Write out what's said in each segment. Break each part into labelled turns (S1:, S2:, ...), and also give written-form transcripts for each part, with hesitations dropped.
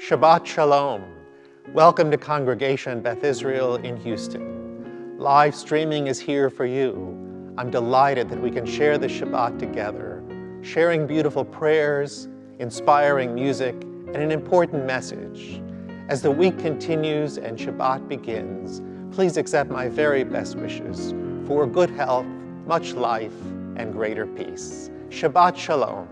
S1: Shabbat Shalom. Welcome to Congregation Beth Israel in Houston. Live streaming is here for you. I'm delighted that we can share the Shabbat together, sharing beautiful prayers, inspiring music, and an important message. As the week continues and Shabbat begins, please accept my very best wishes for good health, much life, and greater peace. Shabbat Shalom.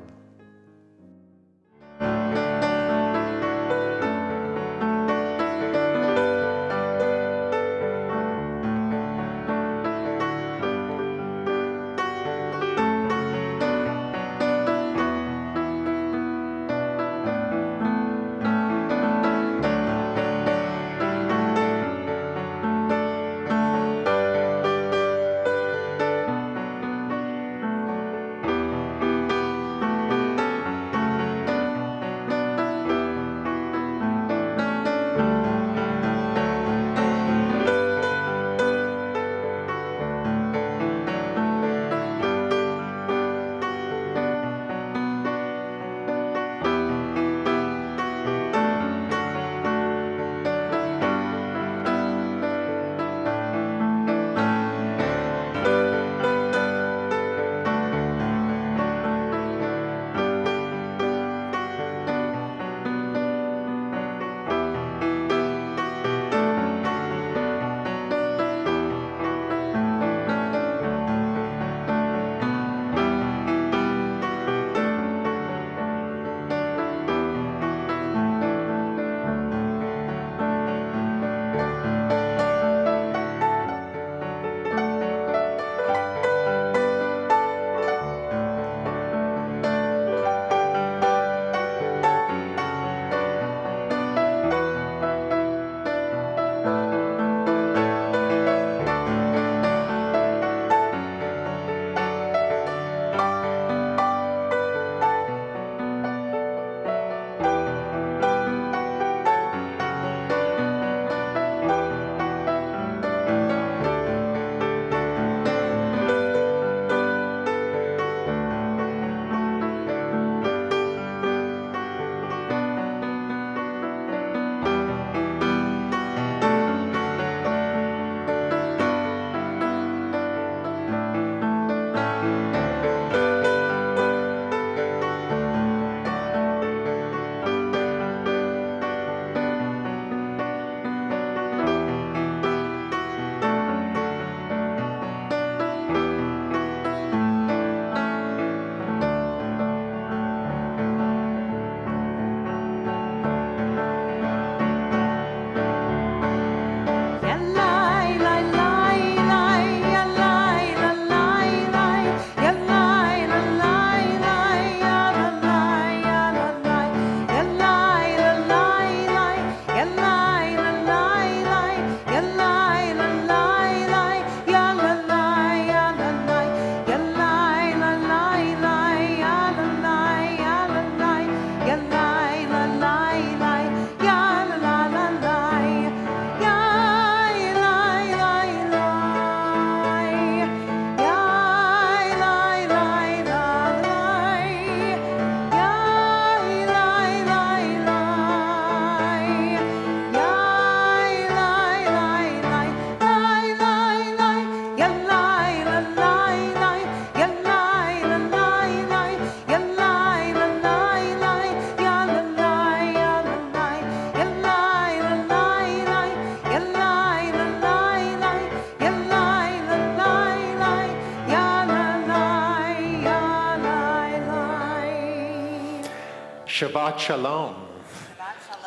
S1: Shabbat Shalom.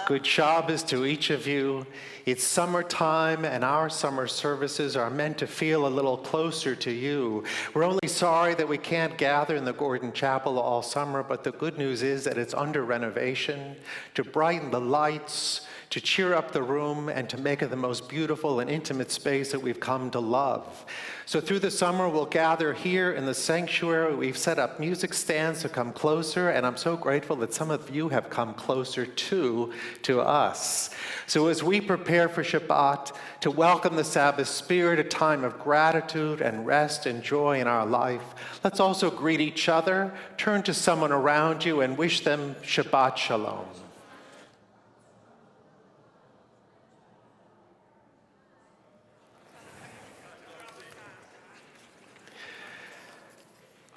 S1: Good Shabbos to each of you. It's summertime and our summer services are meant to feel a little closer to you. We're only sorry that we can't gather in the Gordon Chapel all summer, but the good news is that it's under renovation to brighten the lights, to cheer up the room, and to make it the most beautiful and intimate space that we've come to love. So through the summer, we'll gather here in the sanctuary. We've set up music stands to come closer, and I'm so grateful that some of you have come closer to us. So as we prepare for Shabbat, to welcome the Sabbath spirit, a time of gratitude and rest and joy in our life, let's also greet each other, turn to someone around you, and wish them Shabbat Shalom.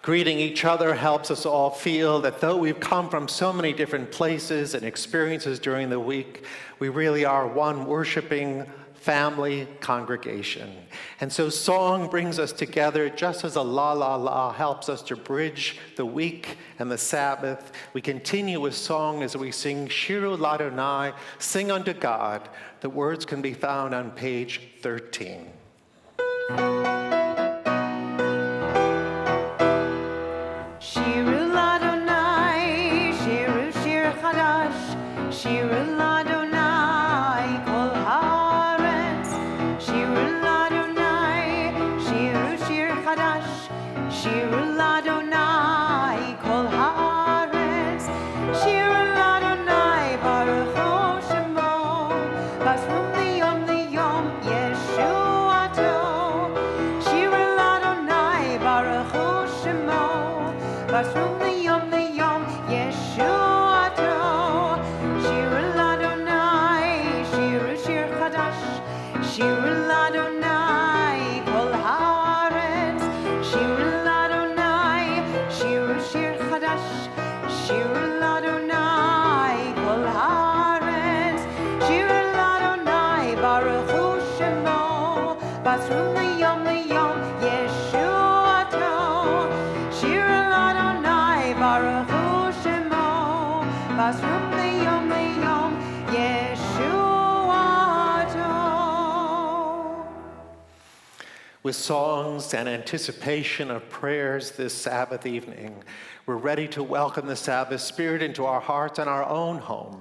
S1: Greeting each other helps us all feel that though we've come from so many different places and experiences during the week, we really are one worshiping family congregation. And so song brings us together just as a la la la helps us to bridge the week and the Sabbath. We continue with song as we sing Shiru Ladonai, Sing unto God. The words can be found on page 13.
S2: Shiru Ladonai, Shiru Shir Chadash, Shiru Ladonai, Kol Haaretz, Shiru Ladonai, Shiru Shir Chadash, Shiru Ladonai, Kol Haaretz, Shiru Ladonai, Baruch Hu Shemo, Basrum Liyom Yeshuato, Shiru Ladonai, Baruch Hu Shemo, Basrum Liyom Yeshuato, Shiru Ladonai, Shiru Shir Chadash, Shiru Ladonai, Kol Haaretz, Shiru Ladonai, Shiru Shir Chadash, Shiru Ladonai, Kol Haaretz, Shiru Ladonai, Baruch Hu Shemo, Basrum Liyom Yeshuato, Shiru Ladonai, Baruch Hu Shemo, Basrum Liyom Yeshuato.
S1: With songs and anticipation of prayers this Sabbath evening, we're ready to welcome the Sabbath Spirit into our hearts and our own home.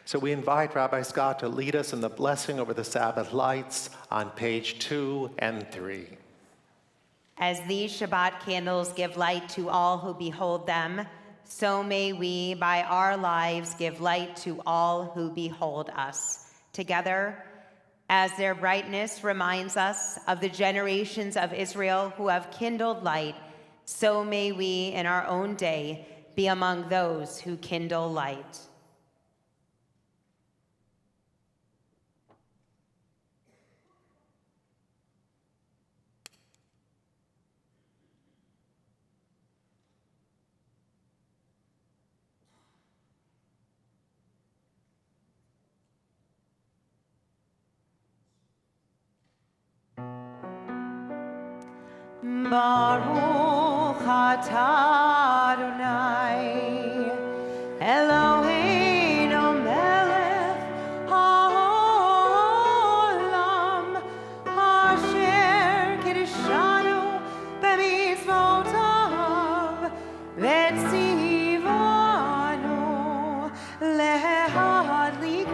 S1: So we invite Rabbi Scott to lead us in the blessing over the Sabbath lights on page 2 and 3.
S3: As these Shabbat candles give light to all who behold them, so may we, by our lives, give light to all who behold us. Together, as their brightness reminds us of the generations of Israel who have kindled light, so may we, in our own day, be among those who kindle light.
S2: Baruch atah Adonai, Eloheinu melech haolam, asher kiddushanu b'mitzvotav, v'tzivanu lehadlik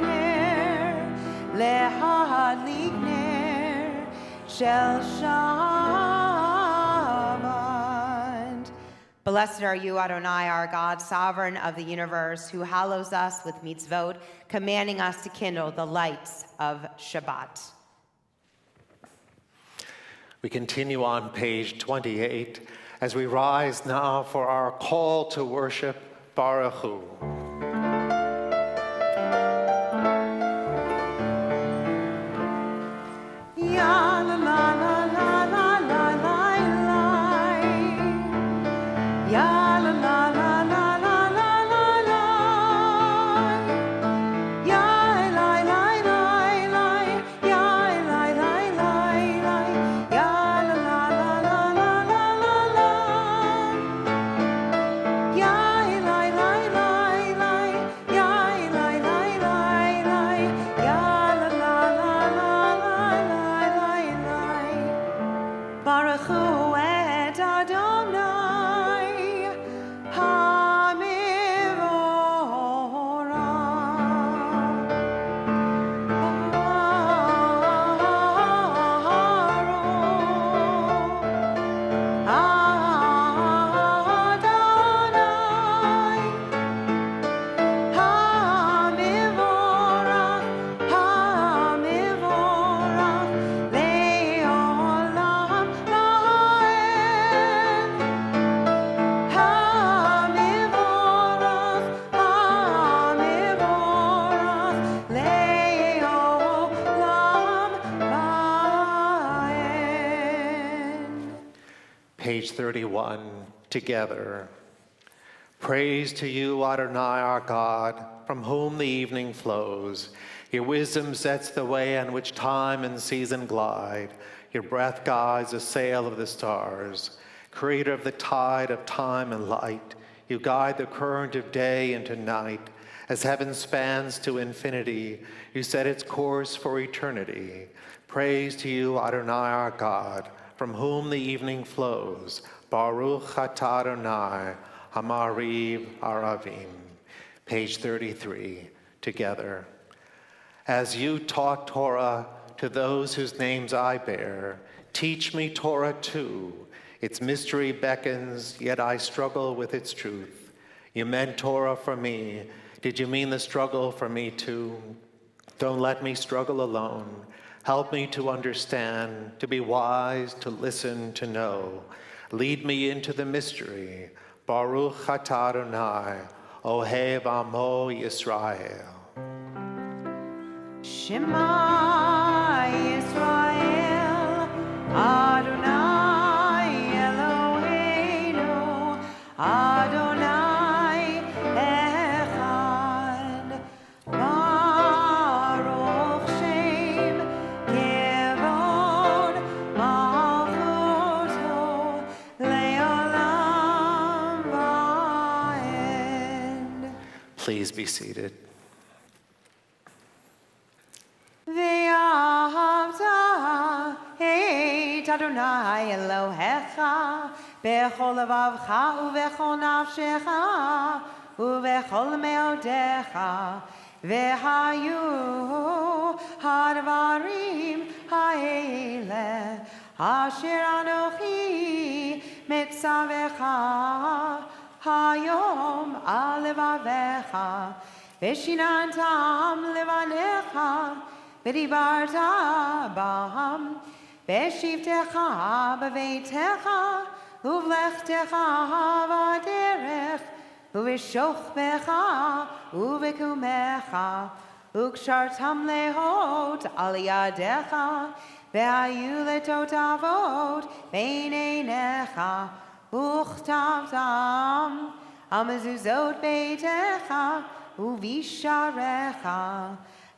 S2: ner shel Shabbat.
S3: Blessed are you, Adonai, our God, sovereign of the universe, who hallows us with mitzvot, commanding us to kindle the lights of Shabbat.
S1: We continue on page 28 as we rise now for our call to worship Baruch Hu.
S2: Ya la la la la la la la la. Ya la la la la la la la la. Ya la la la la. Ya la la la la. Ya la la la la la la la. Ya la la la la. Ya la la la la. Ya la la la la la. Baruch Hu et Adonai HaMivorach. Baruch Adonai HaMivorach, HaMivorach le'olam lahem. HaMivorach, HaMivorach le'olam lahem.
S1: Page 31. together. Praise to you, Adonai, our God, from whom the evening flows. Your wisdom sets the way on which time and season glide. Your breath guides the sail of the stars. Creator of the tide of time and light, you guide the current of day into night. As heaven spans to infinity, you set its course for eternity. Praise to you, Adonai, our God, from whom the evening flows. Baruch atah Adonai, Hamariv Aravim. Page 33, together. As you taught Torah to those whose names I bear, teach me Torah too. Its mystery beckons, yet I struggle with its truth. You meant Torah for me. Did you mean the struggle for me too? Don't let me struggle alone. Help me to understand, to be wise, to listen, to know. Lead me into the mystery. Baruch atah Adonai, Ohev Amo Yisrael.
S2: Shema Yisrael, Adonai Eloheinu, Adonai Echad. Baruch Shem Kevod Malchuto Leolam Vaed.
S1: Please be seated.
S2: ואהבת את אדוני אלוהיך בכל לבבך ובכל נפשך ובכל מאודיך והיו הדברים האלה אשר אנוכי מצווך היום על לבביך ושיננתם לבניך ודיברת בם, בשבתך בביתך, ובלכתך בדרך, ובשוכבך ובקומך, וקשרתם להות על ידיך, והיו לתותבות בין עיניך, וכתבתם על מזוזות ביתך ובשעריך.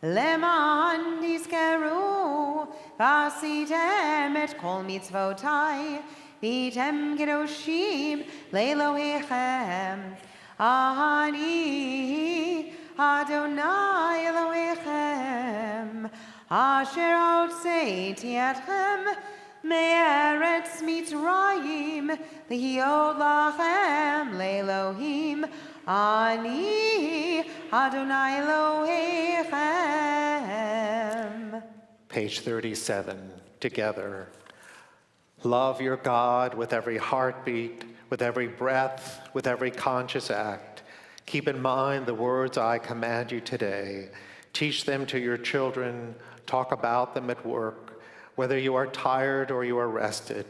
S2: למען תזכרו ועשיתם את כל מצוותיי והייתם קדושים לאלוהיכם. אני אדוני אלוהיכם אשר הוצאתי אתכם מארץ מצרים להיות לכם לאלוהים. אני Adonai Elohechem.
S1: Page 37, together. Love your God with every heartbeat, with every breath, with every conscious act. Keep in mind the words I command you today. Teach them to your children. Talk about them at work. Whether you are tired or you are rested,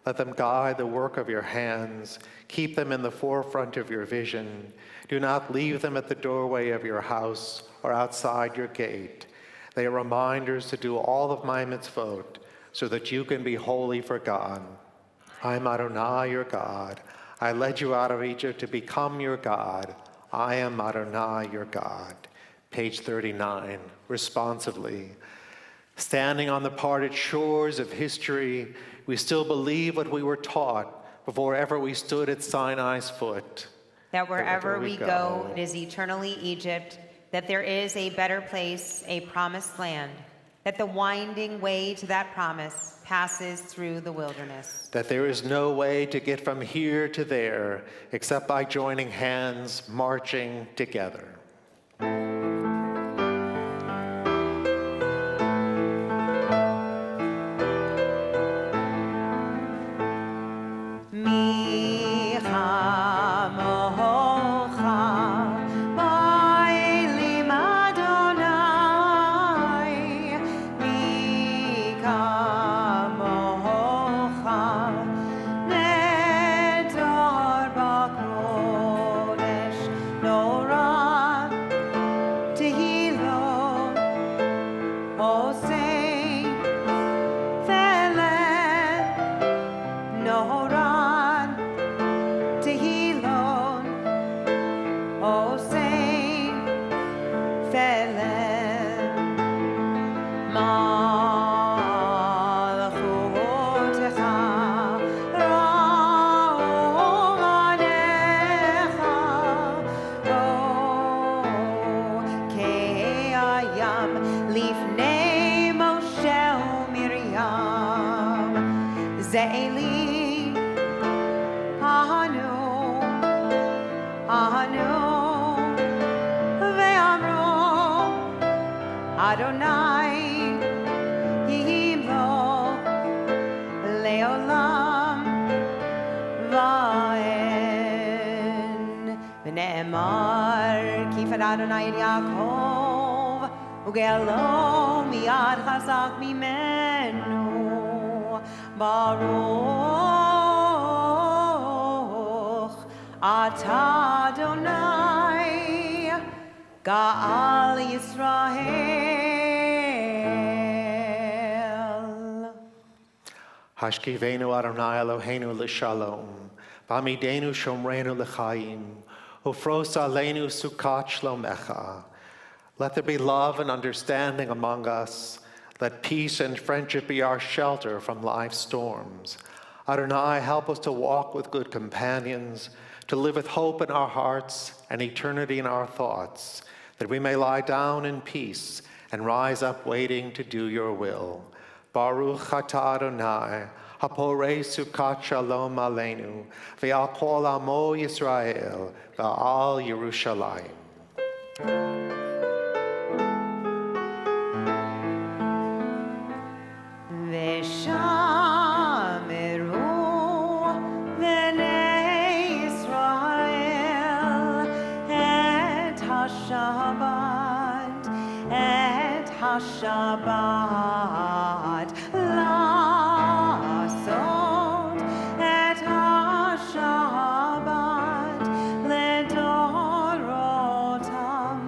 S1: let them guide the work of your hands. Keep them in the forefront of your vision. Do not leave them at the doorway of your house or outside your gate. They are reminders to do all of my mitzvot so that you can be holy for God. I am Adonai, your God. I led you out of Egypt to become your God. I am Adonai, your God. Page 39, responsively. Standing on the parted shores of history, we still believe what we were taught before ever we stood at Sinai's foot.
S3: That wherever we go, it is eternally Egypt, that there is a better place, a promised land, that the winding way to that promise passes through the wilderness.
S1: That there is no way to get from here to there except by joining hands, marching together.
S2: Nora Adonai, Yimlo, Leolam, Vaen. V'ne'emar, Kifat Adonai el Yaakov, Ugelo miyad chazak mimenu, Baruch, Ata Adonai, Ga'al Yisrael.
S1: Hashkivenu Adonai Eloheinu l'shalom, v'amidenu shomrenu l'chaim, ufros aleinu sukkot shlomecha. Let there be love and understanding among us. Let peace and friendship be our shelter from life's storms. Adonai, help us to walk with good companions, to live with hope in our hearts and eternity in our thoughts, that we may lie down in peace and rise up waiting to do your will. Baruch atah Adonai, haporei sukkot shalom aleinu, ve'al kol amo Yisrael, ve'al Yerushalayim.
S2: Shabbat, Lasot et HaShabbat, Ledorotam,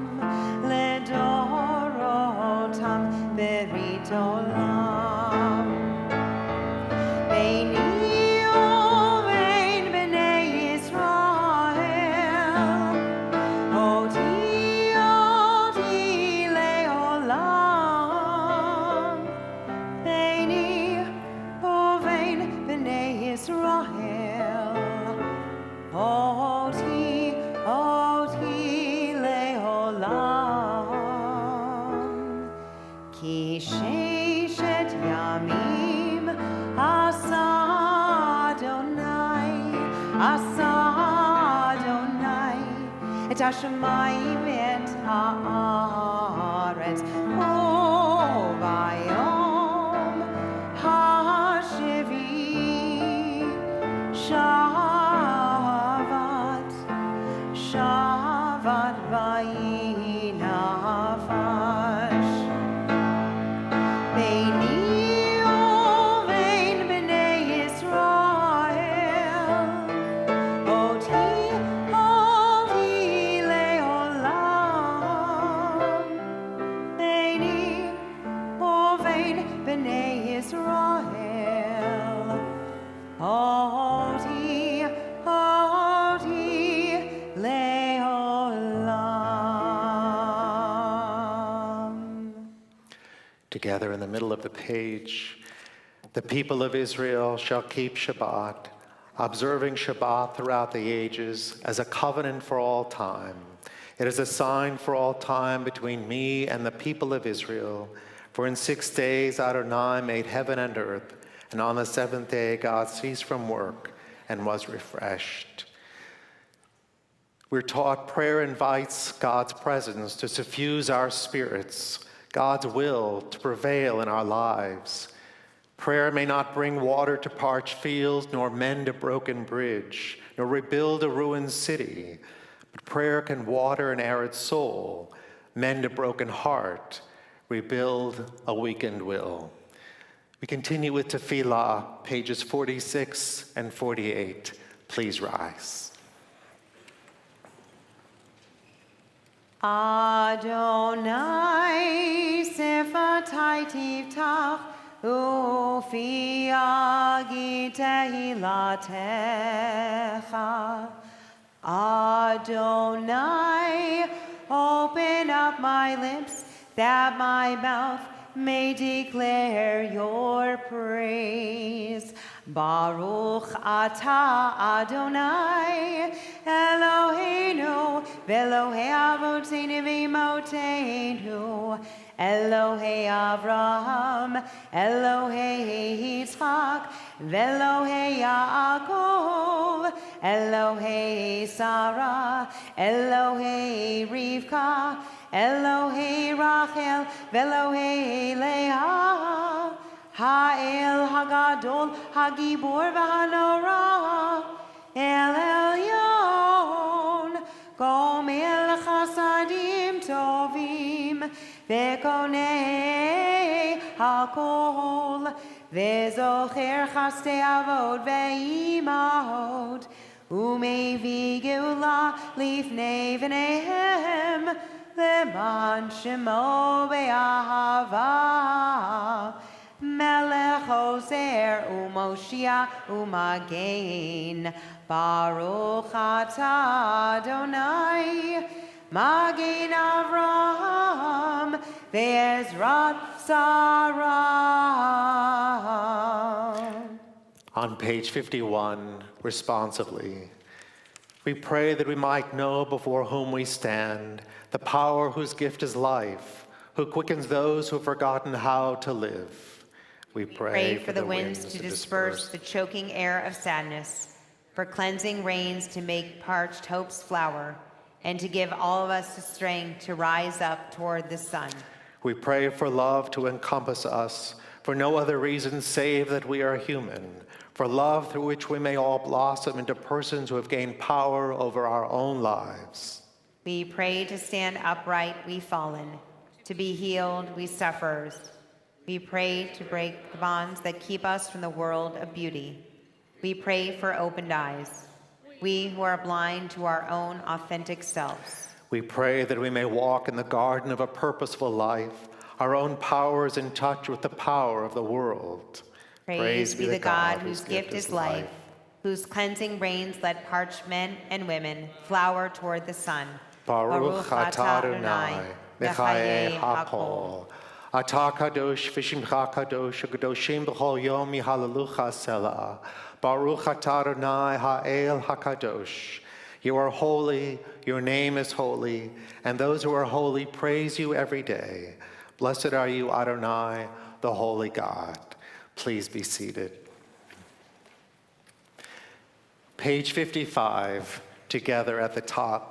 S2: Berit Olam. Beini uvein bnei Yisrael, Oti leolam. Beini uvein bnei Yisrael, Oti leolam. Ki sheshet yamim asa Adonai, et hashamayim et haaretz, vayom hashivi, Shabbat vayinafash. Beini uvein bnei Yisrael, Oti leolam. Beini uvein bnei Yisrael, Oti leolam.
S1: Together in the middle of the page, the people of Israel shall keep Shabbat, observing Shabbat throughout the ages as a covenant for all time. It is a sign for all time between me and the people of Israel. For in 6 days Adonai made heaven and earth, and on the seventh day God ceased from work and was refreshed. We're taught prayer invites God's presence to suffuse our spirits, God's will to prevail in our lives. Prayer may not bring water to parched fields, nor mend a broken bridge, nor rebuild a ruined city, but prayer can water an arid soul, mend a broken heart, rebuild a weakened will. We continue with Tefillah, pages 46 and 48. Please rise.
S2: Adonai sefatai tiftach ufi agi tehilatecha. Adonai, open up my lips that my mouth
S3: may declare your praise. Baruch atah Adonai, Eloheinu, v'Elohei avoteinu v'imotenu, Elohei Avraham, Elohei Yitzchak, v'Elohei Yaakov, Elohei Sarah, Elohei Rivka, Elohei Rachel, v'Elohei Leah, Ha'el Hagadol, Hagibor v'Hanora, El Elyon, Gomel Chasadim Tovim, V'Konei HaKol, V'Zocher Chaste Avod V'Imahot, Umevi Geula Lifnei V'Nehem, Leman Shemo Be'ahava, Melech Ozer Umoshia Umagain, Baruch atah Adonai, Magain Avraham, Ve'ezrat Sarah.
S1: On page 51, responsively, we pray that we might know before whom we stand, the power whose gift is life, who quickens those who have forgotten how to live. We
S3: Pray for the winds to disperse the choking air of sadness, for cleansing rains to make parched hopes flower, and to give all of us the strength to rise up toward the sun.
S1: We pray for love to encompass us, for no other reason save that we are human, for love through which we may all blossom into persons who have gained power over our own lives.
S3: We pray to stand upright, we fallen, to be healed, we sufferers. We pray to break the bonds that keep us from the world of beauty. We pray for opened eyes, we who are blind to our own authentic selves.
S1: We pray that we may walk in the garden of a purposeful life, our own powers in touch with the power of the world.
S3: Praise be the God whose gift is life, whose cleansing rains let parched men and women flower toward the sun.
S1: Baruch atah Adonai, Mechaye HaKol. Atah kadosh v'shimcha kadosh, kadoshim b'chol yom yihalalucha selah. Baruch atah Adonai ha'el hakadosh. You are holy, your name is holy, and those who are holy praise you every day. Blessed are you, Adonai, the holy God. Please be seated. Page 55, together at the top.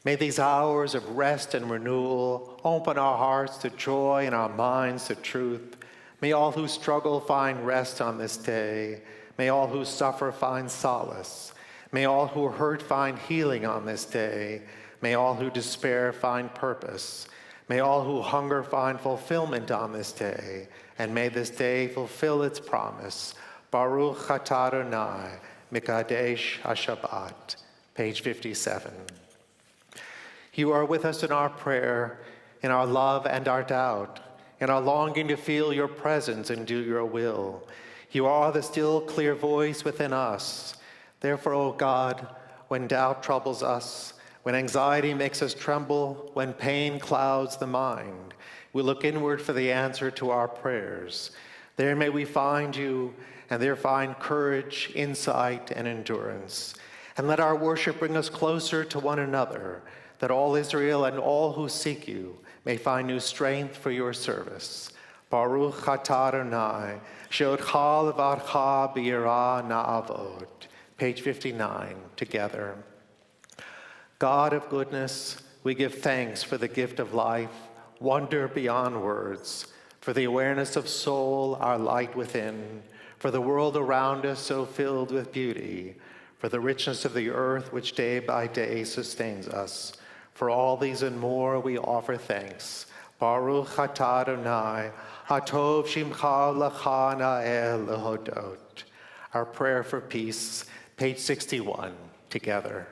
S1: May these hours of rest and renewal open our hearts to joy and our minds to truth. May all who struggle find rest on this day. May all who suffer find solace. May all who hurt find healing on this day. May all who despair find purpose. May all who hunger find fulfillment on this day. And may this day fulfill its promise. Baruch atah Adonai, Mikadesh HaShabbat. Page 57. You are with us in our prayer, in our love and our doubt, in our longing to feel your presence and do your will. You are the still clear voice within us. Therefore, O God, when doubt troubles us, when anxiety makes us tremble, when pain clouds the mind, we look inward for the answer to our prayers. There may we find you, and there find courage, insight, and endurance. And let our worship bring us closer to one another, that all Israel and all who seek you may find new strength for your service. Baruch atah Adonai, she'otcha levadcha b'yirah na'avod. Page 59, together. God of goodness, we give thanks for the gift of life, wonder beyond words, for the awareness of soul, our light within, for the world around us so filled with beauty, for the richness of the earth which day by day sustains us. For all these and more we offer thanks. Baruch atah Adonai, hatov shimcha l'cha na'el lehodot. Our prayer for peace, page 61, together.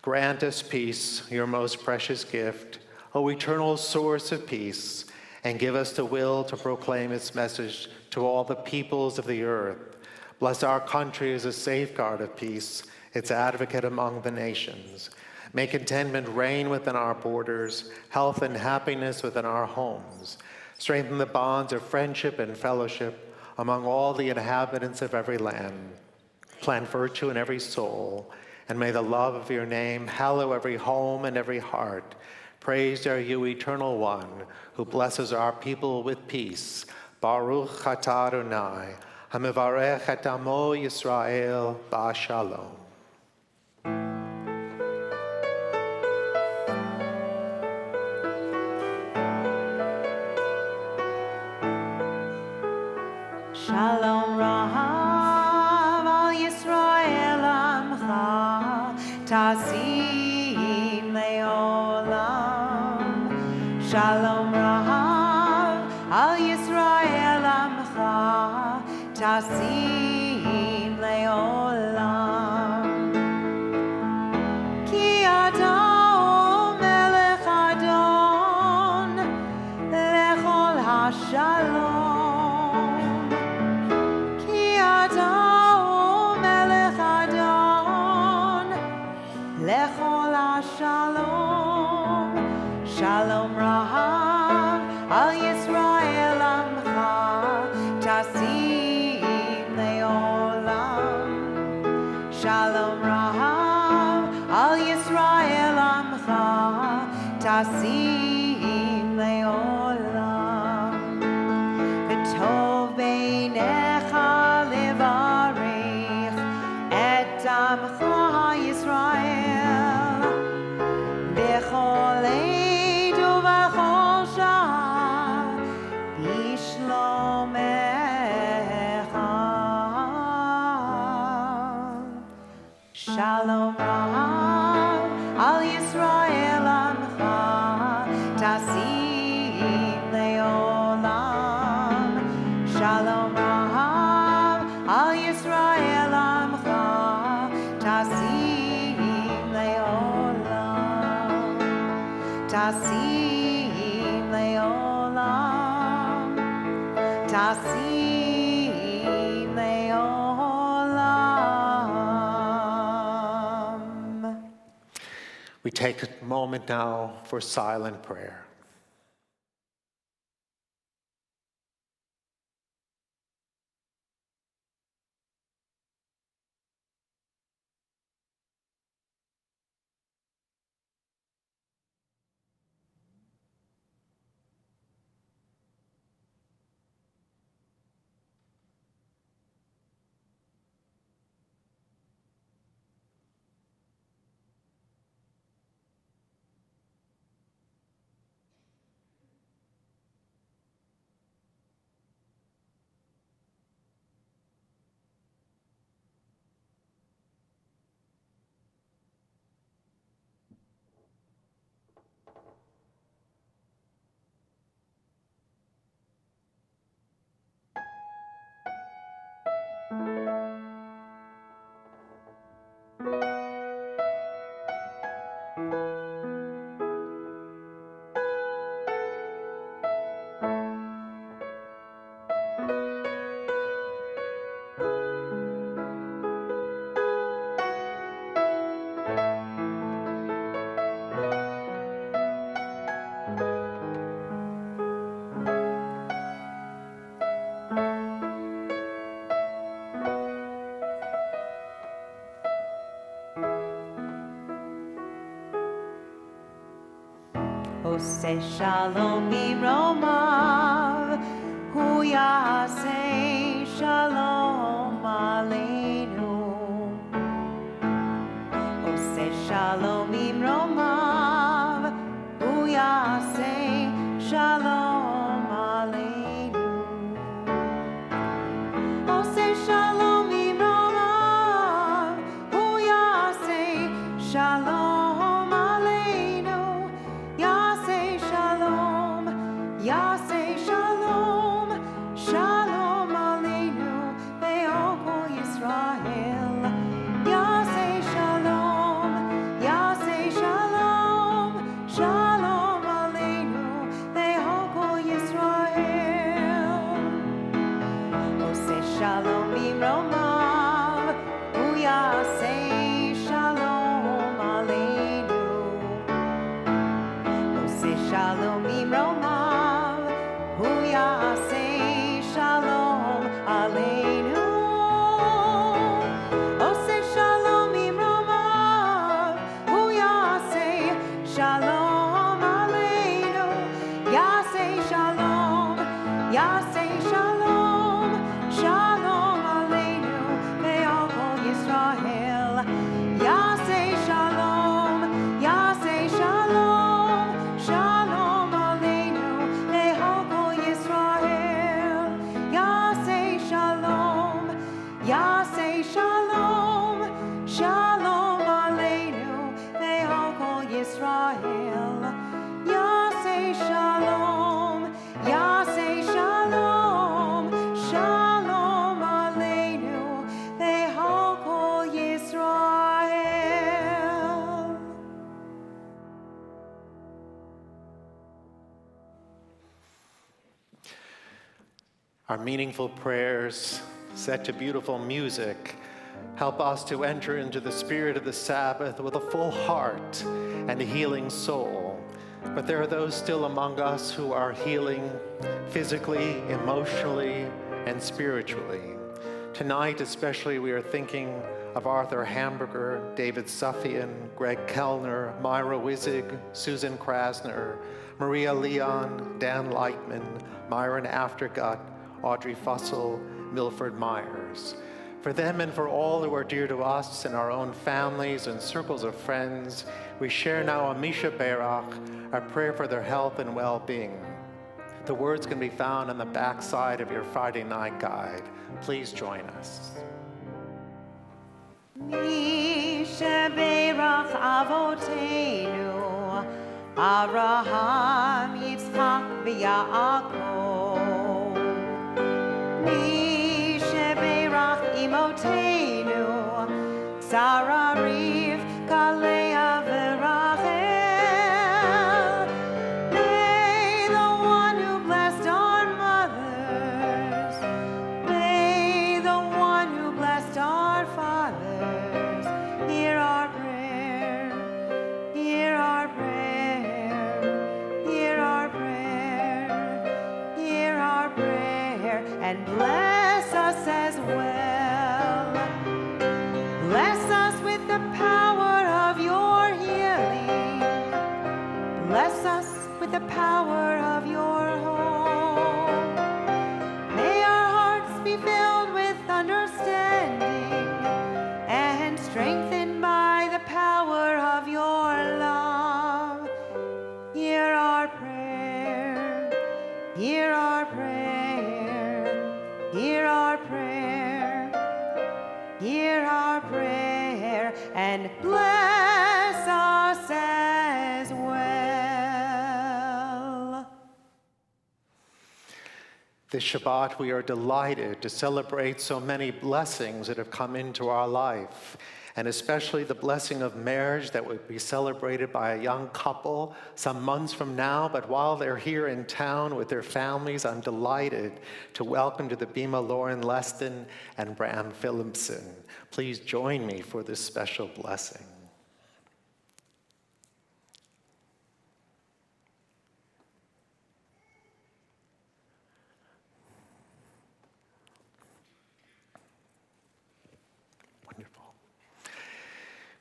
S1: Grant us peace, your most precious gift, O eternal source of peace, and give us the will to proclaim its message to all the peoples of the earth. Bless our country as a safeguard of peace, its advocate among the nations. May contentment reign within our borders, health and happiness within our homes. Strengthen the bonds of friendship and fellowship among all the inhabitants of every land. Plant virtue in every soul, and may the love of your name hallow every home and every heart. Praised are you, Eternal One, who blesses our people with peace. Baruch atah Adonai, hamivarech et amo Yisrael ba'shalom.
S2: Shalom Rahav al Yisrael Amcha Tasim Leolam. Shalom Rahav al Yisrael Amcha Tasim Leolam. Ki Adon Melech Adon Lechol HaShalom. Lechol HaShalom, Shalom Rahav al Yisrael Amcha Tasim Leolam. Shalom Rahav al Yisrael Amcha Tasim Leolam. V'tov beinecha levarech et amcha Yisrael bechol eit uvachol shah bishlomecha. Shalom Rahav al Yisrael Amcha Tasim Leolam. Shalom Rahav al Yisrael Amcha Tasim Leolam. Tasim Leolam. Tasim Leolam.
S1: We take a moment now for silent prayer.
S2: Ose shalom bimromav, hu yaseh shalom aleinu. Ose shalom bimromav, hu yaseh shalom aleinu. Ose shalom bimromav, hu yaseh shalom. Yaseh shalom, shalom aleinu, ve'ol kol Yisrael. Yaseh shalom, shalom aleinu, ve'ol kol Yisrael. Oseh shalom bimromav, hu yaseh shalom aleinu. Oseh shalom bimromav, Yaseh Shalom, Shalom Aleinu, Ve'al Kol Yisrael. Yaseh Shalom, Yaseh Shalom, Shalom Aleinu, Ve'al Kol Yisrael. Yaseh Shalom, Yaseh Shalom, Shalom Aleinu, Ve'al Kol Yisrael. Yaseh Shalom, Yaseh Shalom, Shalom Aleinu, Ve'al Kol Yisrael.
S1: Our meaningful prayers, set to beautiful music, help us to enter into the spirit of the Sabbath with a full heart and a healing soul. But there are those still among us who are healing physically, emotionally, and spiritually. Tonight, especially, we are thinking of Arthur Hamburger, David Suffian, Greg Kellner, Myra Wizig, Susan Krasner, Maria Leon, Dan Lightman, Myron Aftergut, Audrey Fussell, Milford Myers. For them and for all who are dear to us in our own families and circles of friends, we share now a Misha Berach, our prayer for their health and well-being. The words can be found on the back side of your Friday night guide. Please join us.
S2: Misha Berach Avoteinu, Abraham, Yitzchak, v'Yaakov. Misha Berach Imotenu, Sarah, Rivka, Leah, v'Rachel. May the one who blessed our mothers, may the one who blessed our fathers, hear our prayer, hear our prayer, hear our prayer, hear our prayer, and bless us as well. Bless us with the power of your healing. Bless us with the power of your home. May our hearts be filled with understanding and strengthened by the power of your love. Hear our prayer, hear our prayer, hear our prayer, hear our prayer, and bless us as well.
S1: This Shabbat, we are delighted to celebrate so many blessings that have come into our life, and especially the blessing of marriage that will be celebrated by a young couple some months from now. But while they're here in town with their families, I'm delighted to welcome to the Bima Lauren Leston and Bram Philipson. Please join me for this special blessing. Wonderful.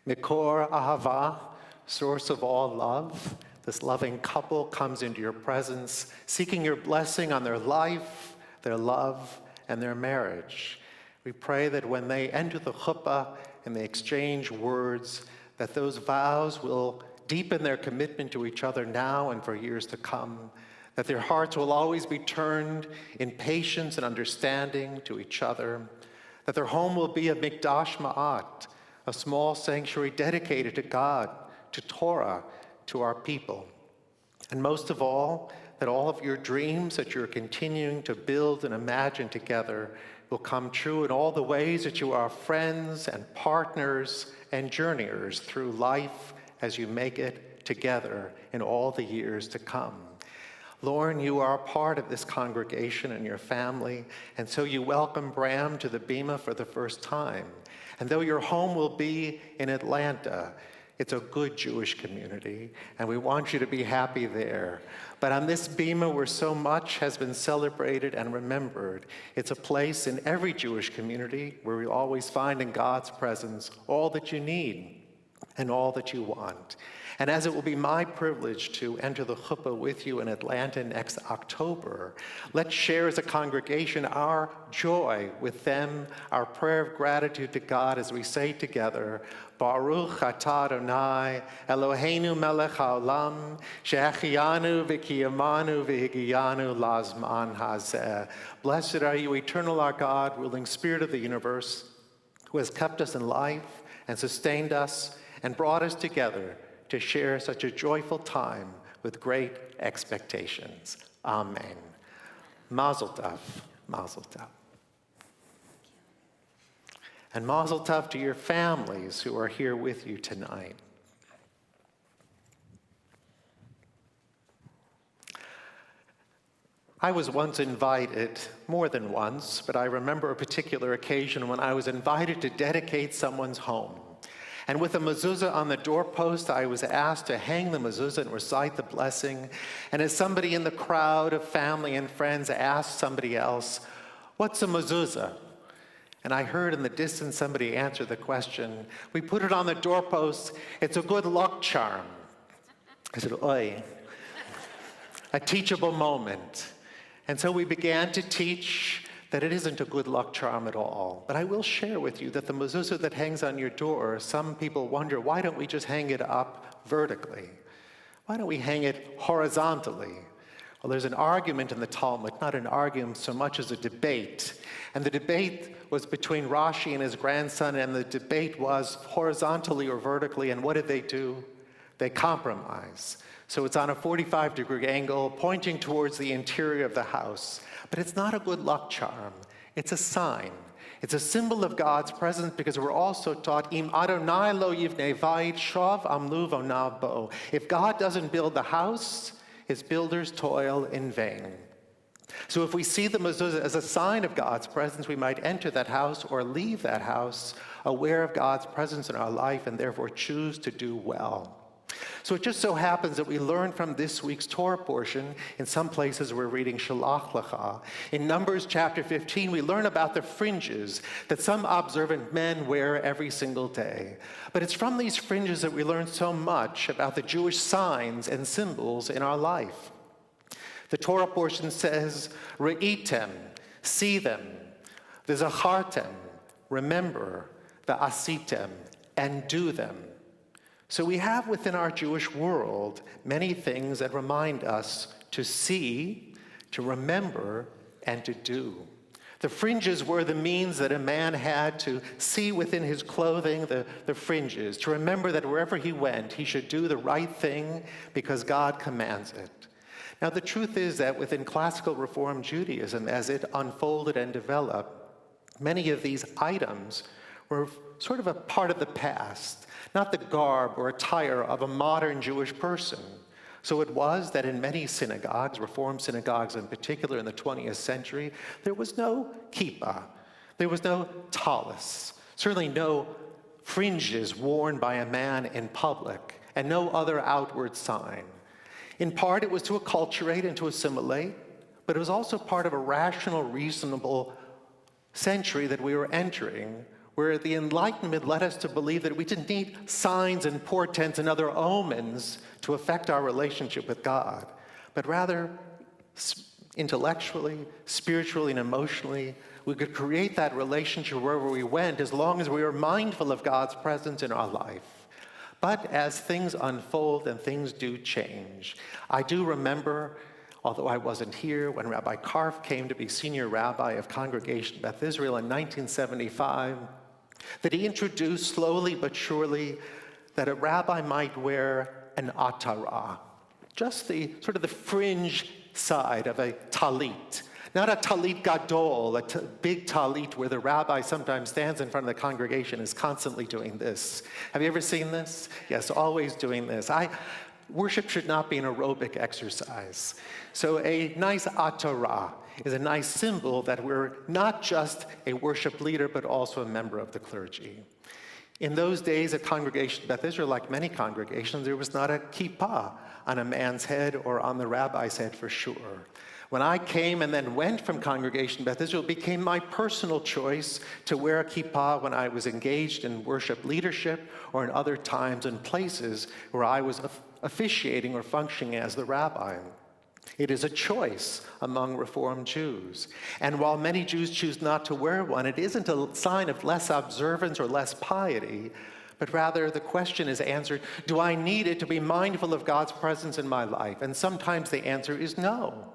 S1: Mikor Ahava, source of all love, this loving couple comes into your presence, seeking your blessing on their life, their love, and their marriage. We pray that when they enter the chuppah and they exchange words, that those vows will deepen their commitment to each other now and for years to come, that their hearts will always be turned in patience and understanding to each other, that their home will be a mikdash ma'at, a small sanctuary dedicated to God, to Torah, to our people. And most of all, that all of your dreams that you're continuing to build and imagine together will come true in all the ways that you are friends and partners and journeyers through life as you make it together in all the years to come. Lauren, you are a part of this congregation and your family, and so you welcome Bram to the Bima for the first time. And though your home will be in Atlanta, it's a good Jewish community, and we want you to be happy there. But on this Bima where so much has been celebrated and remembered, it's a place in every Jewish community where we always find in God's presence all that you need. and all that you want. And as it will be my privilege to enter the chuppah with you in Atlanta next October, let's share as a congregation our joy with them, our prayer of gratitude to God as we say together, Baruch atah Adonai, Eloheinu melech haolam, she'achiyanu v'kiyamanu v'higiyanu lazman hazeh. Blessed are you, eternal our God, ruling Spirit of the universe, who has kept us in life and sustained us and brought us together to share such a joyful time with great expectations. Amen. Mazel tov, mazel tov. And mazel tov to your families who are here with you tonight. I was once invited, more than once, but I remember a particular occasion when I was invited to dedicate someone's home. And with a mezuzah on the doorpost, I was asked to hang the mezuzah and recite the blessing. And as somebody in the crowd of family and friends asked somebody else, "What's a mezuzah?" And I heard in the distance somebody answer the question, "We put it on the doorpost. It's a good luck charm." I said, "Oi." A teachable moment. And so we began to teach that it isn't a good luck charm at all. But I will share with you that the mezuzah that hangs on your door, some people wonder, why don't we just hang it up vertically? Why don't we hang it horizontally? Well, there's an argument in the Talmud, not an argument so much as a debate. And the debate was between Rashi and his grandson, and the debate was horizontally or vertically, and what did they do? They compromise. So it's on a 45-degree angle, pointing towards the interior of the house. But it's not a good luck charm. It's a sign. It's a symbol of God's presence, because we're also taught, Im Adonai lo yivnei vayit shav amlu vonav bo. If God doesn't build the house, his builders toil in vain. So if we see the mezuzah as a sign of God's presence, we might enter that house or leave that house aware of God's presence in our life and therefore choose to do well. So it just so happens that we learn from this week's Torah portion. In some places we're reading Shalach Lecha. In Numbers chapter 15, we learn about the fringes that some observant men wear every single day. But it's from these fringes that we learn so much about the Jewish signs and symbols in our life. The Torah portion says, Re'item, see them, V'zachartem, remember, V'asitem, and do them. So we have within our Jewish world many things that remind us to see, to remember, and to do. The fringes were the means that a man had to see within his clothing the fringes, to remember that wherever he went, he should do the right thing because God commands it. Now, the truth is that within classical Reform Judaism, as it unfolded and developed, many of these items were sort of a part of the past, not the garb or attire of a modern Jewish person. So it was that in many synagogues, Reform synagogues in particular in the 20th century, there was no kippah, there was no tallis, certainly no fringes worn by a man in public, and no other outward sign. In part, it was to acculturate and to assimilate, but it was also part of a rational, reasonable century that we were entering, where the Enlightenment led us to believe that we didn't need signs and portents and other omens to affect our relationship with God, but rather intellectually, spiritually, and emotionally, we could create that relationship wherever we went as long as we were mindful of God's presence in our life. But as things unfold and things do change, I do remember, although I wasn't here, when Rabbi Karf came to be senior rabbi of Congregation Beth Israel in 1975, that he introduced slowly but surely that a rabbi might wear an atara, just the sort of the fringe side of a talit. Not a talit gadol, a big talit where the rabbi sometimes stands in front of the congregation and is constantly doing this. Have you ever seen this? Yes, always doing this. Worship should not be an aerobic exercise. So a nice atara is a nice symbol that we're not just a worship leader, but also a member of the clergy. In those days at Congregation Beth Israel, like many congregations, there was not a kippah on a man's head or on the rabbi's head for sure. When I came and then went from Congregation Beth Israel, it became my personal choice to wear a kippah when I was engaged in worship leadership or in other times and places where I was officiating or functioning as the rabbi. It is a choice among Reformed Jews. And while many Jews choose not to wear one, it isn't a sign of less observance or less piety, but rather the question is answered, do I need it to be mindful of God's presence in my life? And sometimes the answer is no.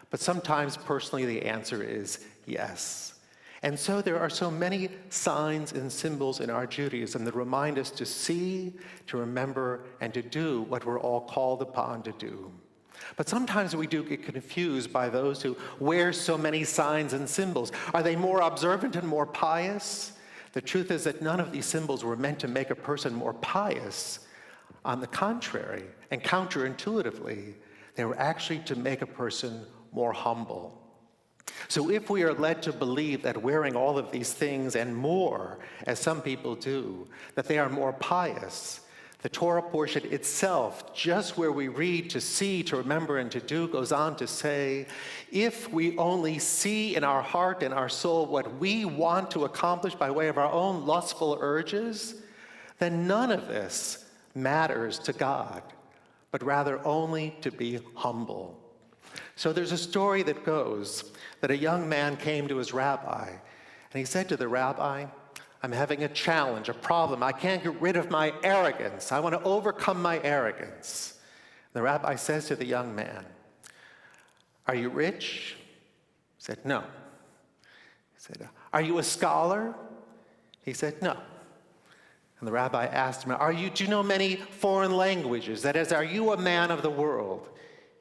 S1: But sometimes, personally, the answer is yes. And so there are so many signs and symbols in our Judaism that remind us to see, to remember, and to do what we're all called upon to do. But sometimes we do get confused by those who wear so many signs and symbols. Are they more observant and more pious? The truth is that none of these symbols were meant to make a person more pious. On the contrary, and counterintuitively, they were actually to make a person more humble. So if we are led to believe that wearing all of these things and more, as some people do, that they are more pious, the Torah portion itself, just where we read to see, to remember, and to do, goes on to say, if we only see in our heart and our soul what we want to accomplish by way of our own lustful urges, then none of this matters to God, but rather only to be humble. So there's a story that goes that a young man came to his rabbi, and he said to the rabbi, I'm having a challenge, a problem. I can't get rid of my arrogance. I want to overcome my arrogance. The rabbi says to the young man, are you rich? He said, no. He said, are you a scholar? He said, no. And the rabbi asked him, do you know many foreign languages? That is, are you a man of the world?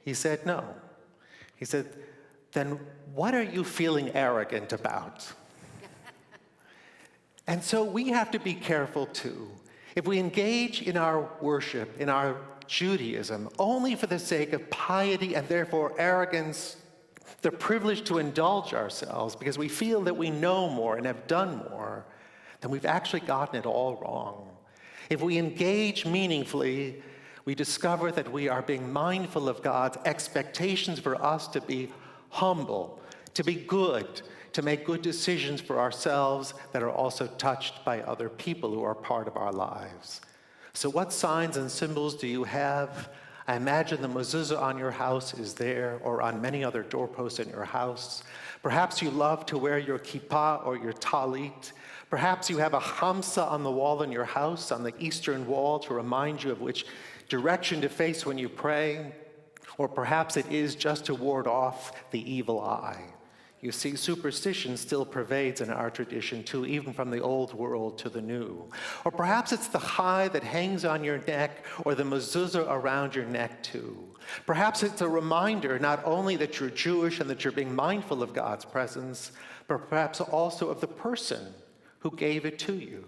S1: He said, no. He said, then what are you feeling arrogant about? And so we have to be careful too. If we engage in our worship, in our Judaism, only for the sake of piety and therefore arrogance, the privilege to indulge ourselves because we feel that we know more and have done more, then we've actually gotten it all wrong. If we engage meaningfully, we discover that we are being mindful of God's expectations for us to be humble, to be good, to make good decisions for ourselves that are also touched by other people who are part of our lives. So what signs and symbols do you have? I imagine the mezuzah on your house is there, or on many other doorposts in your house. Perhaps you love to wear your kippah or your talit. Perhaps you have a hamsa on the wall in your house, on the eastern wall, to remind you of which direction to face when you pray. Or perhaps it is just to ward off the evil eye. You see, superstition still pervades in our tradition too, even from the old world to the new. Or perhaps it's the chai that hangs on your neck or the mezuzah around your neck too. Perhaps it's a reminder not only that you're Jewish and that you're being mindful of God's presence, but perhaps also of the person who gave it to you.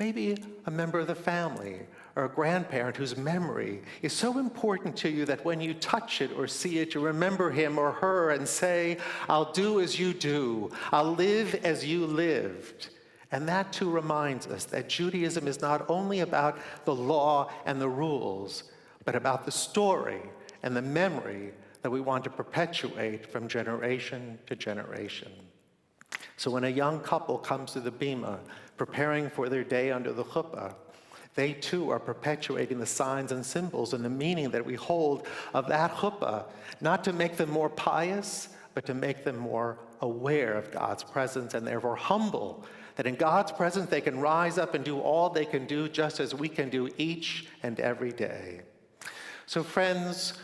S1: Maybe a member of the family or a grandparent whose memory is so important to you that when you touch it or see it, you remember him or her and say, I'll do as you do. I'll live as you lived. And that too reminds us that Judaism is not only about the law and the rules, but about the story and the memory that we want to perpetuate from generation to generation. So when a young couple comes to the bima, preparing for their day under the chuppah, they too are perpetuating the signs and symbols and the meaning that we hold of that chuppah, not to make them more pious, but to make them more aware of God's presence and therefore humble, that in God's presence they can rise up and do all they can do just as we can do each and every day. So friends,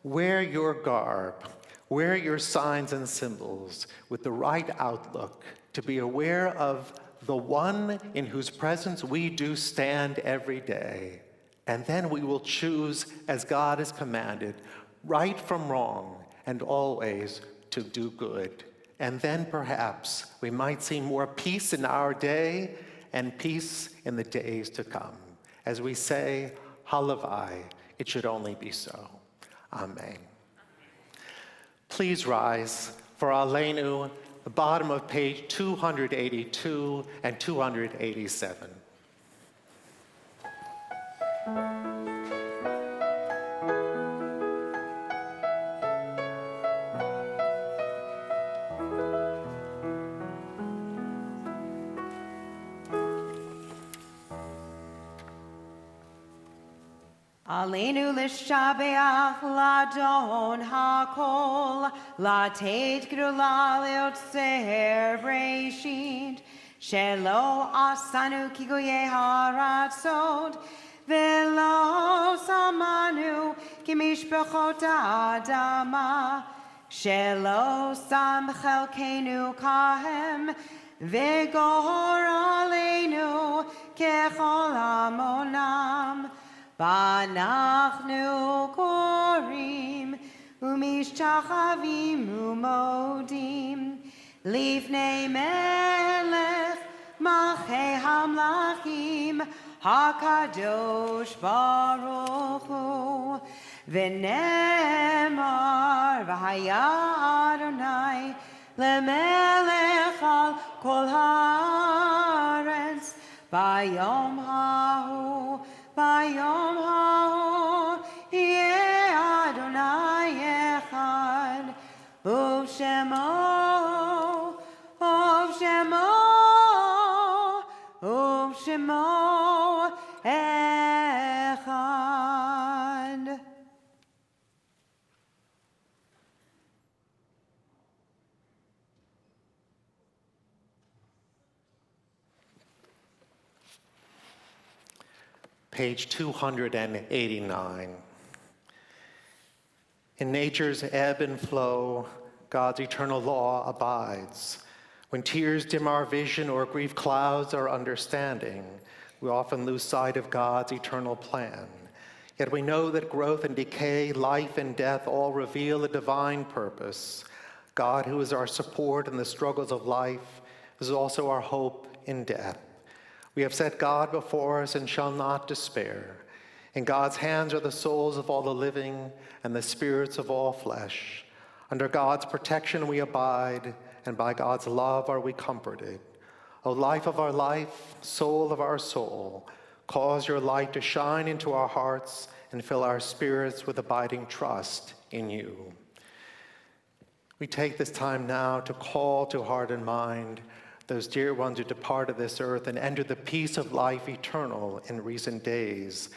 S1: wear your garb, wear your signs and symbols with the right outlook to be aware of the one in whose presence we do stand every day. And then we will choose, as God has commanded, right from wrong and always to do good. And then perhaps we might see more peace in our day and peace in the days to come. As we say, Halavai, it should only be so. Amen. Please rise for Aleinu, the bottom of page 282 and 287.
S3: Aleinu l'shabeach ladon hakol, latet grula leotzer breshit, shelo asanu kigoye haratzot, velo samanu kimishpechot adama, shelo sam chelkenu kahem, vegor aleinu kechol amonam, Banachnu korim umishchachavim umodim lifnei melech malchei hamlachim hakadosh baruch hu v'nemar v'haya Adonai lemelech al kol haaretz bayom hahu Bayom ha'or yeh Adonai echad, uv'shemo echad.
S1: Page 289. In nature's ebb and flow, God's eternal law abides. When tears dim our vision or grief clouds our understanding, we often lose sight of God's eternal plan. Yet we know that growth and decay, life and death all reveal a divine purpose. God, who is our support in the struggles of life, is also our hope in death. We have set God before us and shall not despair. In God's hands are the souls of all the living and the spirits of all flesh. Under God's protection we abide, and by God's love are we comforted. O life of our life, soul of our soul, cause your light to shine into our hearts and fill our spirits with abiding trust in you. We take this time now to call to heart and mind those dear ones who departed this earth and entered the peace of life eternal in recent days.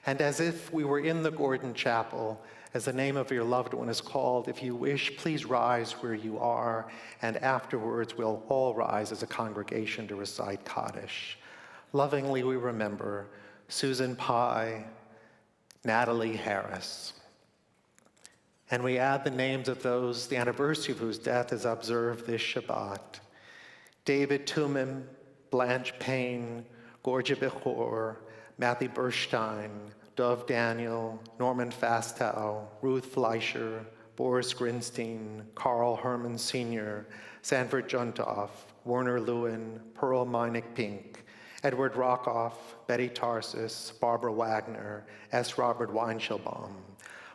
S1: And as if we were in the Gordon Chapel, as the name of your loved one is called, if you wish, please rise where you are, and afterwards we'll all rise as a congregation to recite Kaddish. Lovingly we remember Susan Pye, Natalie Harris. And we add the names of those, the anniversary of whose death is observed this Shabbat. David Tumim, Blanche Payne, Gorgia Bechor, Matthew Burstein, Dov Daniel, Norman Fastow, Ruth Fleischer, Boris Grinstein, Carl Herman Sr., Sanford Juntoff, Werner Lewin, Pearl Meinig Pink, Edward Rockoff, Betty Tarsus, Barbara Wagner, S. Robert Weinschelbaum,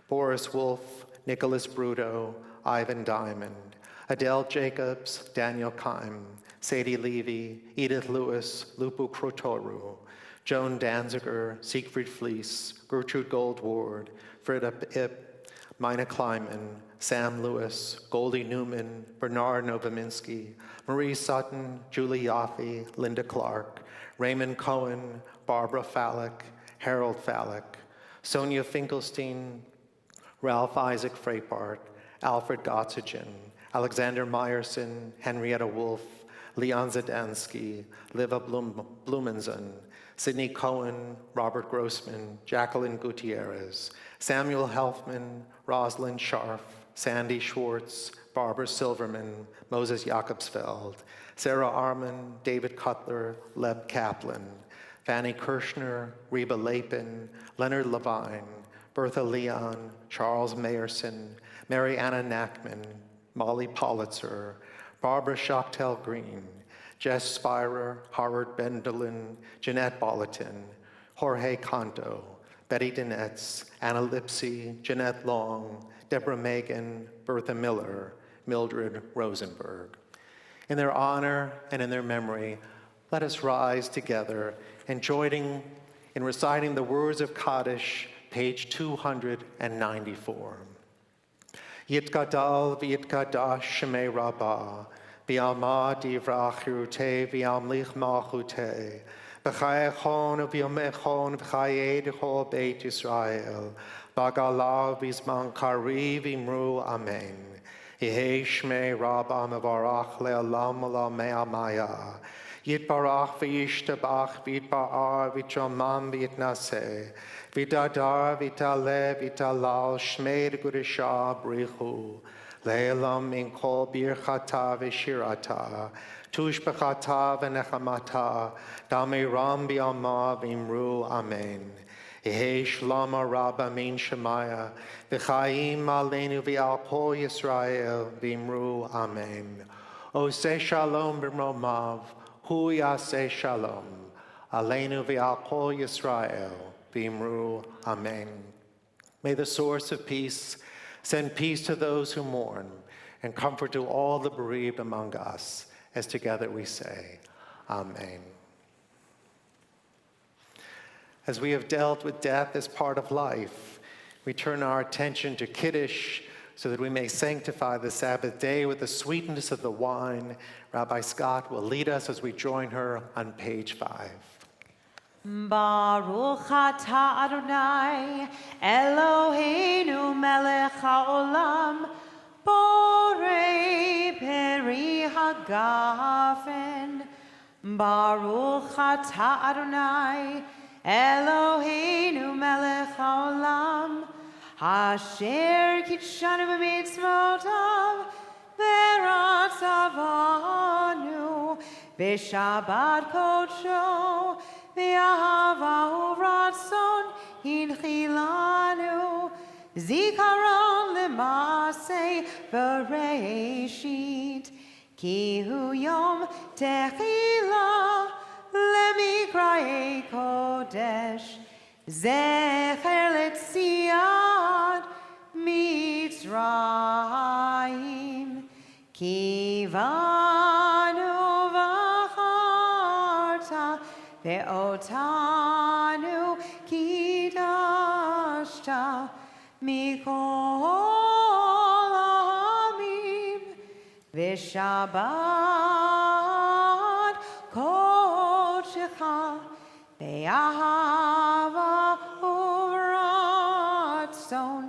S1: Boris Wolf, Nicholas Bruto, Ivan Diamond, Adele Jacobs, Daniel Keim, Sadie Levy, Edith Lewis, Lupu Krotoru, Joan Danziger, Siegfried Fleece, Gertrude Goldward, Frida Ip, Mina Kleiman, Sam Lewis, Goldie Newman, Bernard Novominsky, Marie Sutton, Julie Yaffe, Linda Clark, Raymond Cohen, Barbara Fallick, Harold Fallick, Sonia Finkelstein, Ralph Isaac Frapart, Alfred Gottsagen, Alexander Meyerson, Henrietta Wolf, Leon Zadansky, Liva Blumenson, Sidney Cohen, Robert Grossman, Jacqueline Gutierrez, Samuel Helfman, Rosalind Scharf, Sandy Schwartz, Barbara Silverman, Moses Jakobsfeld, Sarah Arman, David Cutler, Leb Kaplan, Fanny Kirshner, Reba Lapin, Leonard Levine, Bertha Leon, Charles Mayerson, Mary Anna Nachman, Molly Politzer, Barbara Schachtel Green, Jess Spirer, Howard Bendelin, Jeanette Bolleton, Jorge Canto, Betty Dinetz, Anna Lipsy, Jeanette Long, Deborah Megan, Bertha Miller, Mildred Rosenberg. In their honor and in their memory, let us rise together and joining in reciting the words of Kaddish, page 294. Yitgadal v'yitgadash shemei rabbah, Bi'alma divrach chirutei v'yamlich malchutei, B'chayachon u'b'yomechon v'chayedecho Beit Yisrael. B'galav b'zman kariv imru amen. Yehei shmei Rabba mevarach le'olam olam me'amaya. Yitbarach v'yishtabach v'yitba'ar v'yitramam v'yitnaseh. V'yitadar v'yitaleh v'yitalal shmei d'gudisha brichu. Le'elam min kol birchata v'shirata. Tushbechata v'nechamata. Damiram b'yama v'imru amen. Yehei shlama rabba min shemaya. V'chaim aleinu v'al kol Yisrael v'imru amen. Oseh shalom b'romav. Hu yaseh shalom. Aleinu v'al kol Yisrael v'imru amen. May the source of peace send peace to those who mourn and comfort to all the bereaved among us, as together we say, Amen. As we have dealt with death as part of life, we turn our attention to Kiddush so that we may sanctify the Sabbath day with the sweetness of the wine. Rabbi Scott will lead us as we join her on page 5.
S2: Baruch atah Adonai Eloheinu melech haolam borei peri hagafen. Baruch atah Adonai Eloheinu melech haolam asher kitshanu b'mitzvotav v'ratzavanu v'shabbat kodsho v'ahava uvratzon hinchilanu zikaron l'masei v'reishit ki hu yom techila lemikra'ei kodesh zecher letziad mitzrayim kivanu v'charta ve'otanu kidashta mikol ha'amim v'shabbat kodshecha ve'ahava uvratzon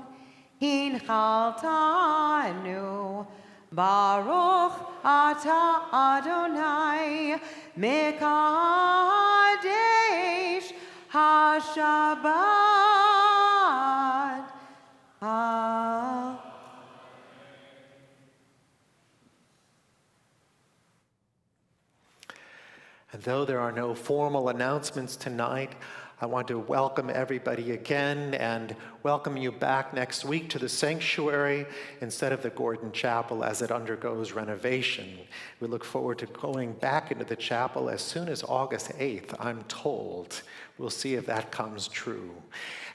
S2: hinchaltanu Baruch atah Adonai Mekadesh HaShabbat.
S1: And though there are no formal announcements tonight, I want to welcome everybody again and welcome you back next week to the sanctuary instead of the Gordon Chapel as it undergoes renovation. We look forward to going back into the chapel as soon as August 8th, I'm told. We'll see if that comes true.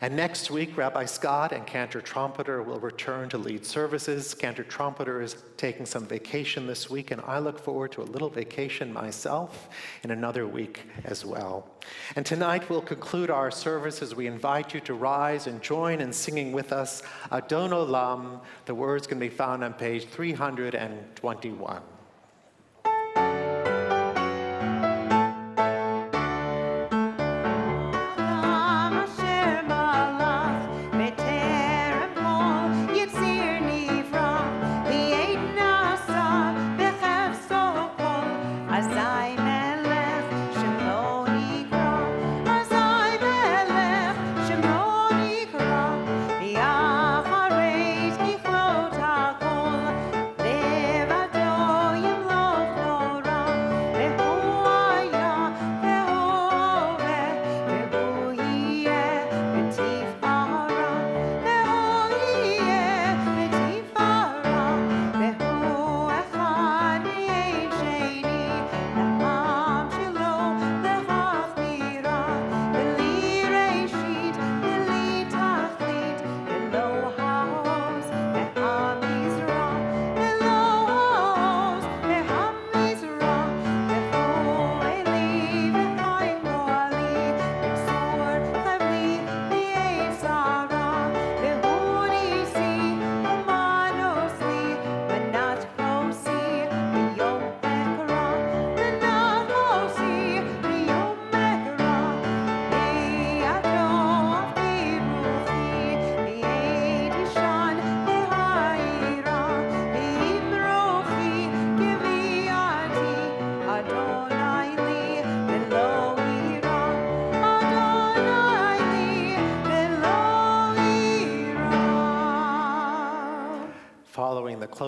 S1: And next week, Rabbi Scott and Cantor Trumpeter will return to lead services. Cantor Trumpeter is taking some vacation this week, and I look forward to a little vacation myself in another week as well. And tonight we'll conclude our service as we invite you to rise and join in singing with us Adon Olam. The words can be found on page 321.
S2: Levato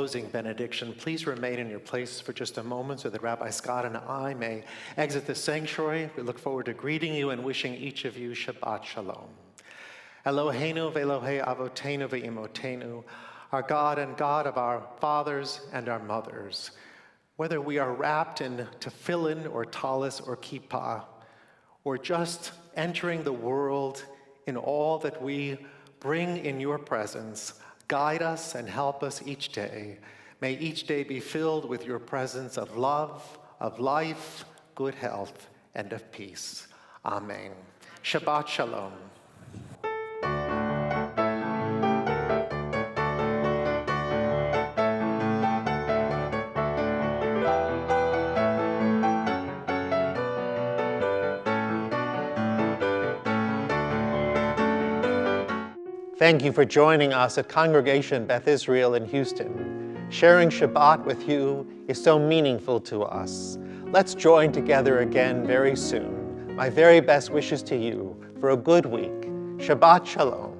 S1: closing benediction, please remain in your place for just a moment so that Rabbi Scott and I may exit the sanctuary. We look forward to greeting you and wishing each of you Shabbat Shalom. Eloheinu ve'Elohei Avotenu ve'imotenu, our God and God of our fathers and our mothers, whether we are wrapped in tefillin or talis or kippah, or just entering the world in all that we bring in your presence, guide us and help us each day. May each day be filled with your presence of love, of life, good health, and of peace. Amen. Shabbat Shalom. Thank you for joining us at Congregation Beth Israel in Houston. Sharing Shabbat with you is so meaningful to us. Let's join together again very soon. My very best wishes to you for a good week. Shabbat Shalom.